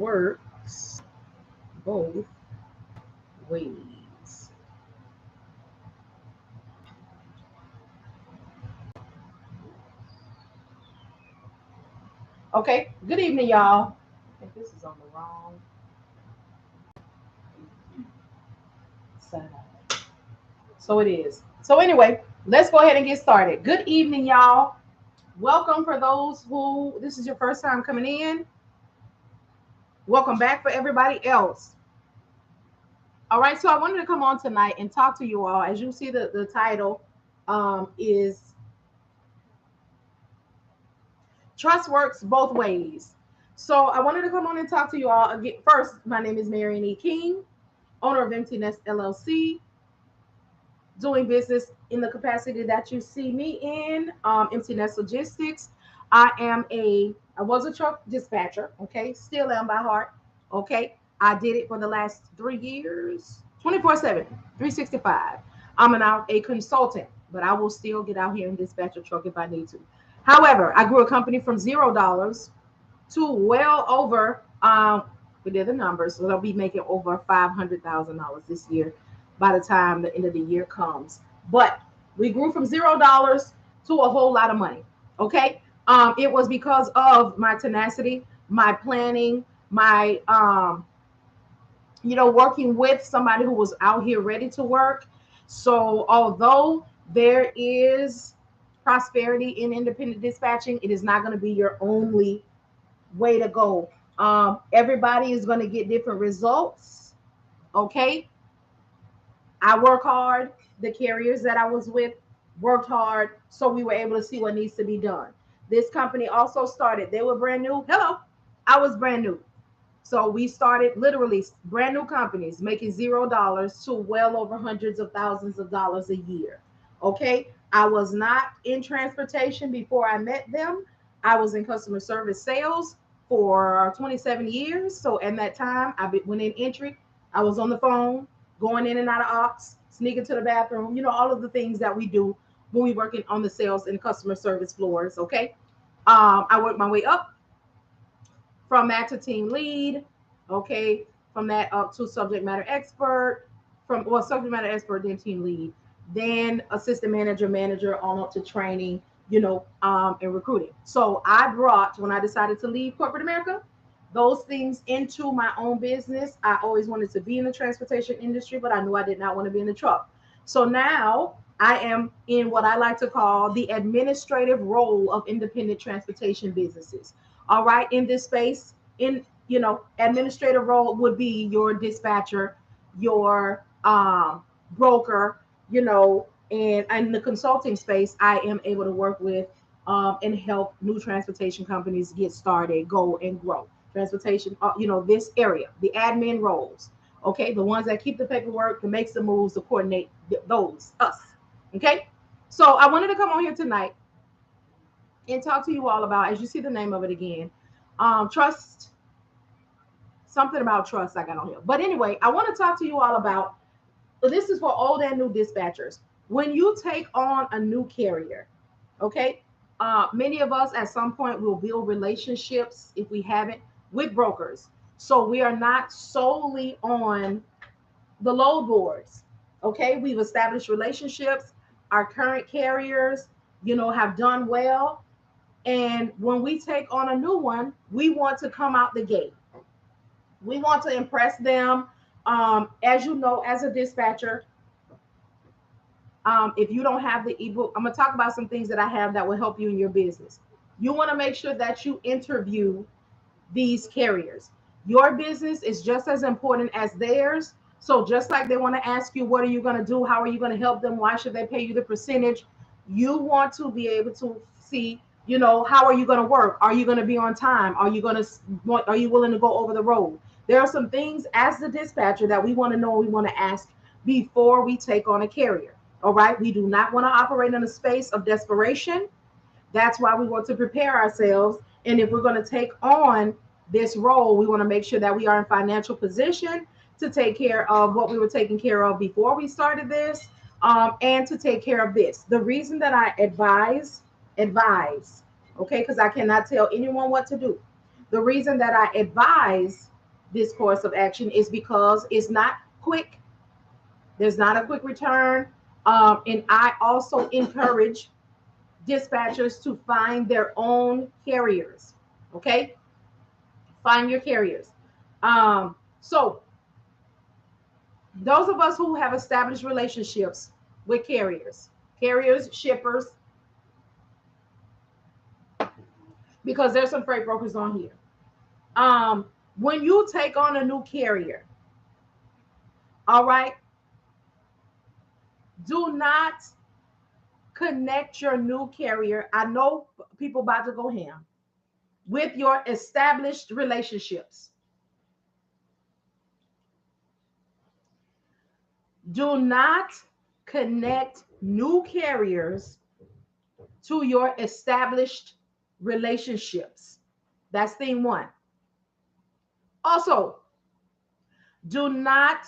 works both ways. Okay, good evening, y'all. I think this is on the wrong side. So it is. So anyway, let's go ahead and get started. Good evening, y'all. Welcome for those who this is your first time coming in. Welcome back for everybody else. All right, so I wanted to come on tonight and talk to you all. As you see, the title is Trust Works Both Ways. So I wanted to come on and talk to you all again. First, my name is Marian E. King, owner of Empty Nest LLC, doing business in the capacity that you see me in, Empty Nest Logistics. I was a truck dispatcher, okay, still am by heart, okay. I did it for the last 3 years, 24/7, 365. I'm now a consultant, but I will still get out here and dispatch a truck if I need to. However, I grew a company from $0 to well over we did the numbers, so they'll be making over $500,000 this year by the time the end of the year comes. But we grew from $0 to a whole lot of money. Okay. It was because of my tenacity, my planning, my working with somebody who was out here ready to work. So although there is prosperity in independent dispatching, it is not going to be your only way to go. Everybody is going to get different results. Okay. I work hard. The carriers that I was with worked hard. So we were able to see what needs to be done. This company also started, they were brand new. Hello. I was brand new. So we started literally brand new companies making $0 to well over hundreds of thousands of dollars a year. Okay. I was not in transportation before I met them. I was in customer service sales for 27 years. So at that time, went in entry. I was on the phone, going in and out of ops, sneaking to the bathroom, all of the things that we do when we working on the sales and customer service floors. Okay. I worked my way up from that to team lead, okay, from that up to subject matter expert, subject matter expert, then team lead, then assistant manager, manager, on up to training, and recruiting. So I brought, when I decided to leave corporate America, those things into my own business. I always wanted to be in the transportation industry, but I knew I did not want to be in the truck. So now I am in what I like to call the administrative role of independent transportation businesses. All right, in this space, in administrative role would be your dispatcher, your broker, and in the consulting space, I am able to work with and help new transportation companies get started, go and grow. Transportation, this area, the admin roles, okay, the ones that keep the paperwork, that makes the moves, to coordinate those, us, okay. So I wanted to come on here tonight and talk to you all about, as you see the name of it again, trust, something about trust I got on here. But anyway, I want to talk to you all about, this is for old and new dispatchers. When you take on a new carrier, okay, many of us at some point will build relationships, if we haven't, with brokers. So we are not solely on the load boards. Okay, we've established relationships. Our current carriers, have done well. And when we take on a new one, we want to come out the gate. We want to impress them. As you know, as a dispatcher, if you don't have the ebook, I'm going to talk about some things that I have that will help you in your business. You want to make sure that you interview these carriers. Your business is just as important as theirs. So just like they want to ask you, what are you going to do? How are you going to help them? Why should they pay you the percentage? You want to be able to see, how are you going to work? Are you going to be on time? Are you willing to go over the road? There are some things as the dispatcher that we want to know, we want to ask before we take on a carrier. All right. We do not want to operate in a space of desperation. That's why we want to prepare ourselves. And if we're going to take on this role, we want to make sure that we are in financial position to take care of what we were taking care of before we started this, and to take care of this. The reason that I advise, okay, because I cannot tell anyone what to do. The reason that I advise this course of action is because it's not quick. There's not a quick return. And I also encourage dispatchers to find their own carriers. Okay? Find your carriers. So, those of us who have established relationships with carriers, shippers, because there's some freight brokers on here. When you take on a new carrier, all right, do not connect your new carrier. I know people about to go ham with your established relationships. Do not connect new carriers to your established relationships. That's thing one. Also, do not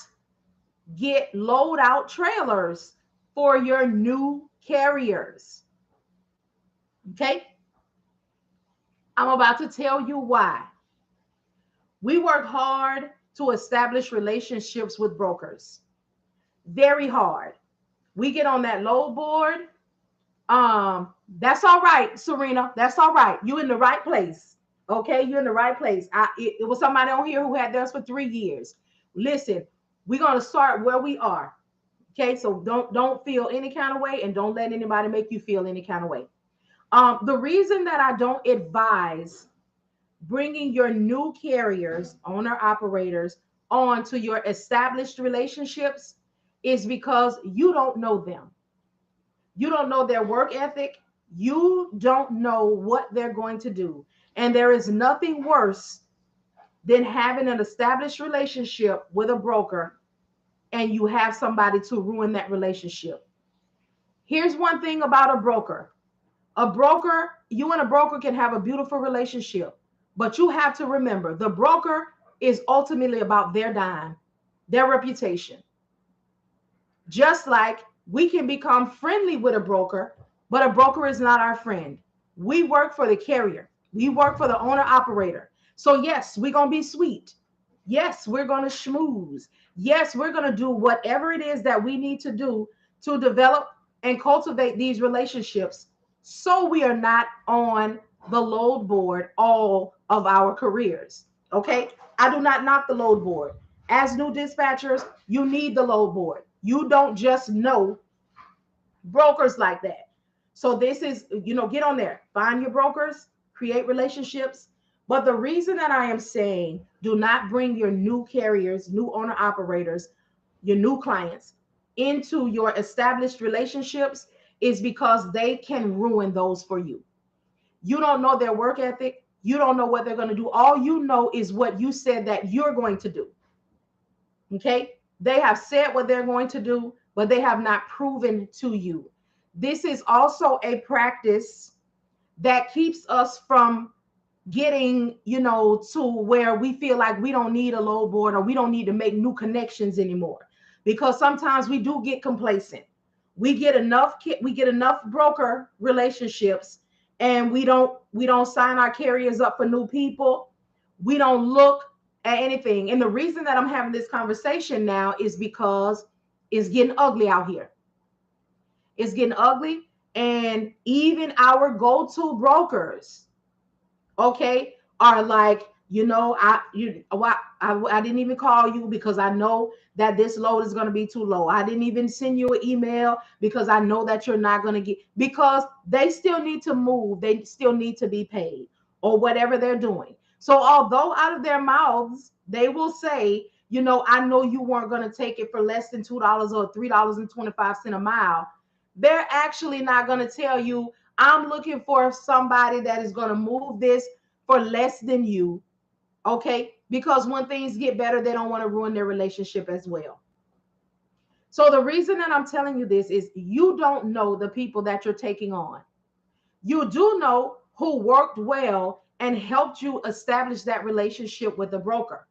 get load out trailers for your new carriers. Okay? I'm about to tell you why. We work hard to establish relationships with brokers. Very hard. We get on that load board. That's all right, Serena. That's all right. You in the right place. Okay, you're in the right place. It was somebody on here who had theirs for 3 years. Listen, we're gonna start where we are. Okay, so don't feel any kind of way, and don't let anybody make you feel any kind of way. The reason that I don't advise bringing your new carriers, owner operators, on to your established relationships is because you don't know them. You don't know their work ethic. You don't know what they're going to do. And there is nothing worse than having an established relationship with a broker and you have somebody to ruin that relationship. Here's one thing about a broker. You and a broker can have a beautiful relationship, but you have to remember the broker is ultimately about their dime, their reputation. Just like we can become friendly with a broker, but a broker is not our friend. We work for the carrier. We work for the owner operator. So yes, we're going to be sweet. Yes, we're going to schmooze. Yes, we're going to do whatever it is that we need to do to develop and cultivate these relationships so we are not on the load board all of our careers. Okay? I do not knock the load board. As new dispatchers, you need the load board. You don't just know brokers like that. So this is, get on there, find your brokers, create relationships. But the reason that I am saying do not bring your new carriers, new owner operators, your new clients into your established relationships is because they can ruin those for you. You don't know their work ethic. You don't know what they're going to do. All you know is what you said that you're going to do. Okay? They have said what they're going to do, but they have not proven to you. This is also a practice that keeps us from getting, to where we feel like we don't need a load board or we don't need to make new connections anymore. Because sometimes we do get complacent. We get enough broker relationships and we don't sign our carriers up for new people. We don't look at anything. And the reason that I'm having this conversation now is because it's getting ugly out here. It's getting ugly. And even our go-to brokers, okay, are like, I didn't even call you because I know that this load is going to be too low. I didn't even send you an email because I know that you're not going to get, because they still need to move. They still need to be paid or whatever they're doing. So although out of their mouths, they will say, I know you weren't going to take it for less than $2 or $3.25 a mile. They're actually not going to tell you, I'm looking for somebody that is going to move this for less than you. Okay? Because when things get better, they don't want to ruin their relationship as well. So the reason that I'm telling you this is you don't know the people that you're taking on. You do know who worked well and helped you establish that relationship with the broker.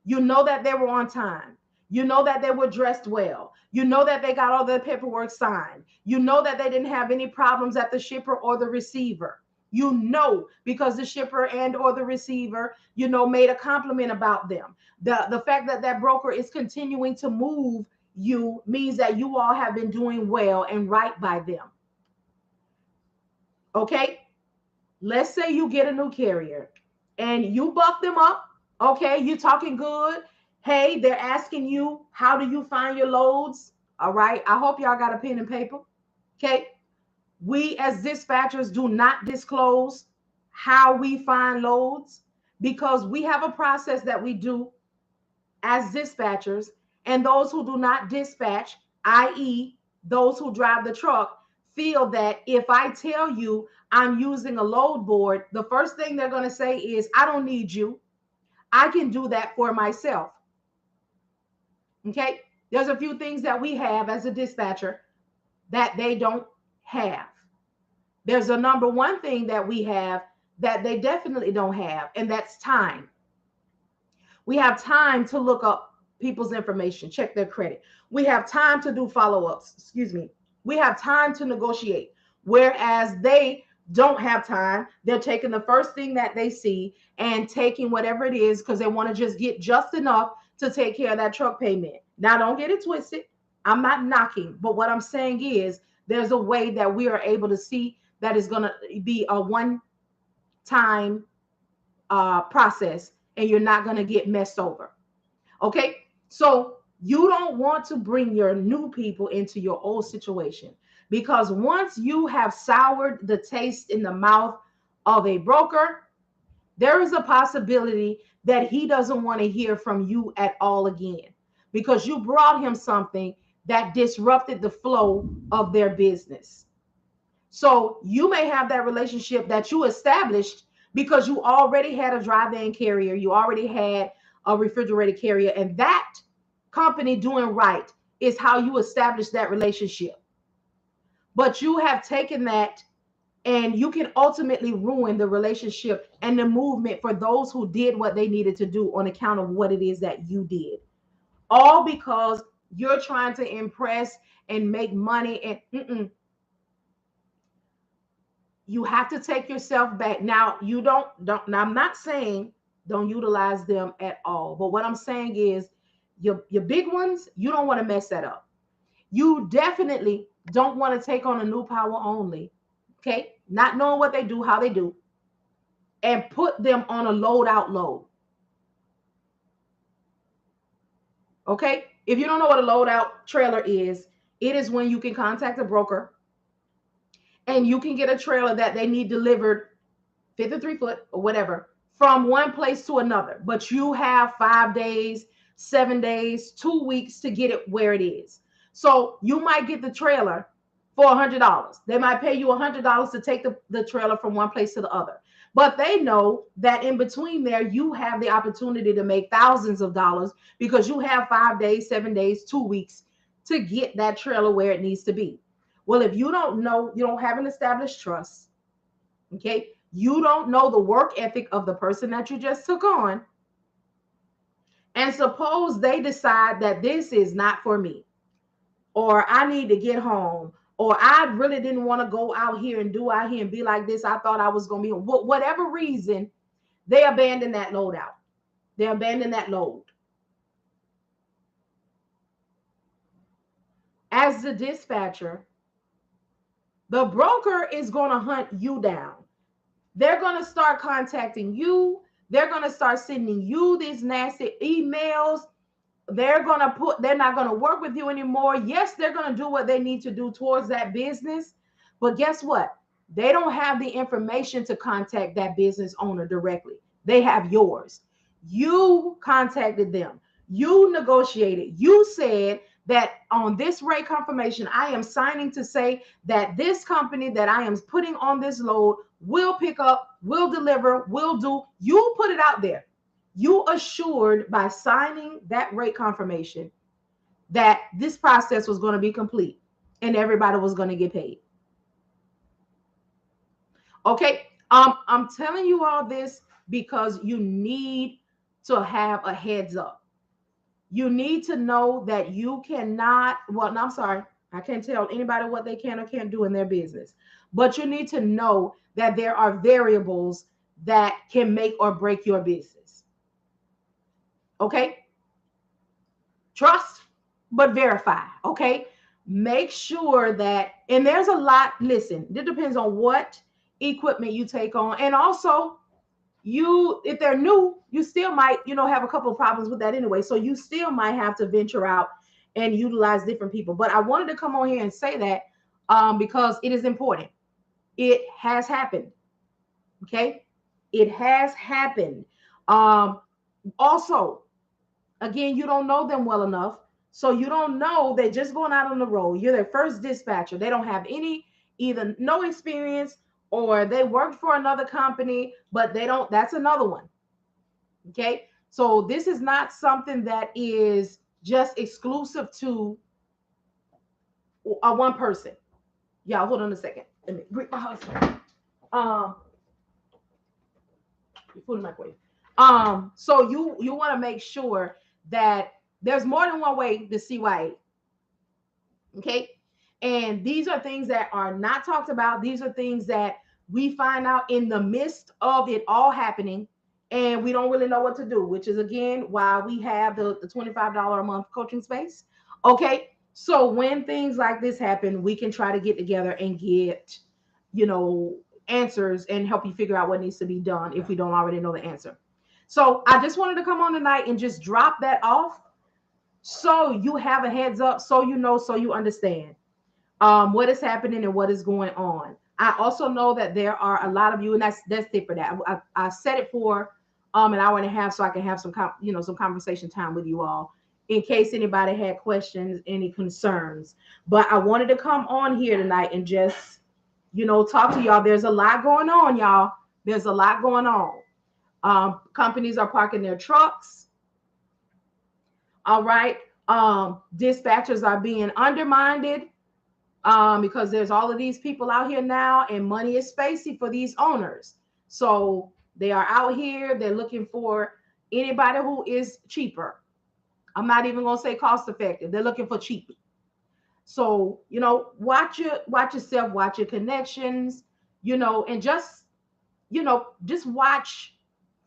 You know that they were on time. You know that they were dressed well. You know that they got all their paperwork signed. You know that they didn't have any problems at the shipper or the receiver. You know, because the shipper and or the receiver, made a compliment about them. The fact that that broker is continuing to move you means that you all have been doing well and right by them. Okay, let's say you get a new carrier and you buck them up. Okay, you talking good. Hey, they're asking you, how do you find your loads? All right, I hope y'all got a pen and paper. Okay, we as dispatchers do not disclose how we find loads, because we have a process that we do as dispatchers, and those who do not dispatch, i.e., those who drive the truck, feel that if I tell you I'm using a load board, the first thing they're going to say is, I don't need you. I can do that for myself. Okay? There's a few things that we have as a dispatcher that they don't have. There's a number one thing that we have that they definitely don't have, and that's time. We have time to look up people's information, check their credit. We have time to do follow-ups. Excuse me. We have time to negotiate. Whereas they don't have time. They're taking the first thing that they see and taking whatever it is because they want to just get just enough to take care of that truck payment. Now, don't get it twisted. I'm not knocking, but what I'm saying is there's a way that we are able to see that is going to be a one-time process, and you're not going to get messed over. Okay, so you don't want to bring your new people into your old situation, because once you have soured the taste in the mouth of a broker, there is a possibility that he doesn't want to hear from you at all again, because you brought him something that disrupted the flow of their business. So you may have that relationship that you established because you already had a dry van carrier, you already had a refrigerated carrier, and that company doing right is how you establish that relationship. But you have taken that, and you can ultimately ruin the relationship and the movement for those who did what they needed to do on account of what it is that you did. All because you're trying to impress and make money, and you have to take yourself back. Now, you don't, now I'm not saying don't utilize them at all, but what I'm saying is your big ones, you don't want to mess that up. You definitely don't want to take on a new power only, okay? Not knowing what they do, how they do, and put them on a load out load. Okay? If you don't know what a load out trailer is, it is when you can contact a broker and you can get a trailer that they need delivered 53 foot or whatever from one place to another, but you have 5 days, 7 days, 2 weeks to get it where it is. So you might get the trailer for $100. They might pay you $100 to take the trailer from one place to the other. But they know that in between there, you have the opportunity to make thousands of dollars because you have 5 days, 7 days, 2 weeks to get that trailer where it needs to be. Well, if you don't know, you don't have an established trust, okay? You don't know the work ethic of the person that you just took on. And suppose they decide that this is not for me, or I need to get home, or I really didn't want to go out here and do out here and be like this. I thought I was going to be, whatever reason, they abandon that load out. They abandon that load. As the dispatcher, the broker is going to hunt you down. They're going to start contacting you. They're going to start sending you these nasty emails. They're not going to work with you anymore. Yes, they're going to do what they need to do towards that business. But guess what? They don't have the information to contact that business owner directly. They have yours. You contacted them. You negotiated. You said that on this rate confirmation, I am signing to say that this company that I am putting on this load will pick up, will deliver, will do. You put it out there. You assured by signing that rate confirmation that this process was going to be complete and everybody was going to get paid. Okay, I'm telling you all this because you need to have a heads up. You need to know that you cannot, well, no, I'm sorry, I can't tell anybody what they can or can't do in their business. But you need to know that there are variables that can make or break your business. Okay? Trust, but verify. Okay? Make sure that, and there's a lot, listen, it depends on what equipment you take on. And also, if they're new, you still might, have a couple of problems with that anyway. So you still might have to venture out and utilize different people. But I wanted to come on here and say that because it is important. It has happened. Okay? It has happened. Also, again, you don't know them well enough. So you don't know, they're just going out on the road. You're their first dispatcher. They don't have either no experience, or they worked for another company, but that's another one. Okay. So this is not something that is just exclusive to one person. Y'all, hold on a second. Let me greet my husband. Food in the microwave. So you want to make sure that there's more than one way to CYA. Okay. And these are things that are not talked about. These are things that we find out in the midst of it all happening, and we don't really know what to do, which is, again, why we have the $25 a month coaching space. Okay. So when things like this happen, we can try to get together and get, answers and help you figure out what needs to be done if we don't already know the answer. So I just wanted to come on tonight and just drop that off, so you have a heads up, so so you understand what is happening and what is going on. I also know that there are a lot of you, and that's it for that. I set it for an hour and a half, so I can have some some conversation time with you all in case anybody had questions, any concerns. But I wanted to come on here tonight and just talk to y'all. There's a lot going on, y'all. There's a lot going on. Companies are parking their trucks. All right. Dispatchers are being undermined because there's all of these people out here now, and money is spacey for these owners. So they are out here. They're looking for anybody who is cheaper. I'm not even going to say cost effective. They're looking for cheap. So, watch yourself, watch your connections, and just watch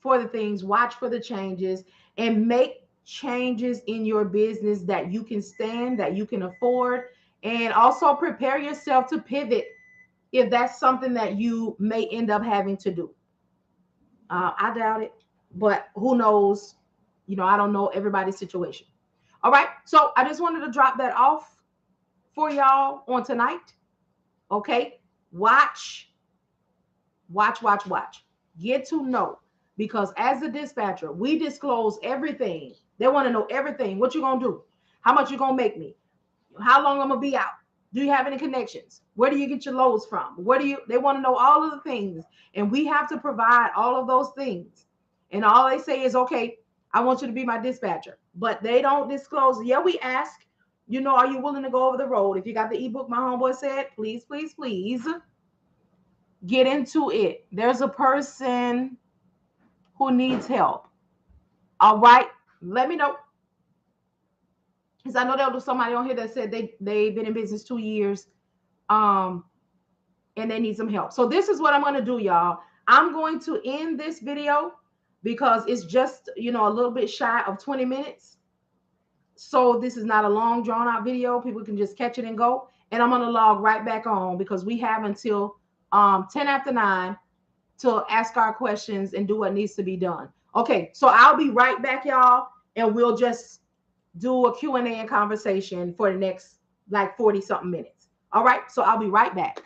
for the things, watch for the changes, and make changes in your business that you can stand, that you can afford, and also prepare yourself to pivot if that's something that you may end up having to do. I doubt it, but who knows? I don't know everybody's situation. All right. So I just wanted to drop that off for y'all on tonight. Okay. Watch. Get to know, because as a dispatcher, we disclose everything. They want to know everything. What you going to do? How much you going to make me? How long I'm going to be out? Do you have any connections? Where do you get your loads from? They want to know all of the things, and we have to provide all of those things. And all they say is, okay, I want you to be my dispatcher, but they don't disclose. Yeah, we ask, are you willing to go over the road? If you got the ebook, my homeboy said, please, please, please get into it. There's a person who needs help. All right, let me know. Because I know there was somebody on here that said they've been in business 2 years, and they need some help. So this is what I'm going to do, y'all. I'm going to end this video because it's just, a little bit shy of 20 minutes. So this is not a long, drawn out video. People can just catch it and go. And I'm going to log right back on, because we have until 10 after 9 to ask our questions and do what needs to be done. Okay, so I'll be right back, y'all, and we'll just do a Q&A and conversation for the next 40 something minutes. All right, so I'll be right back.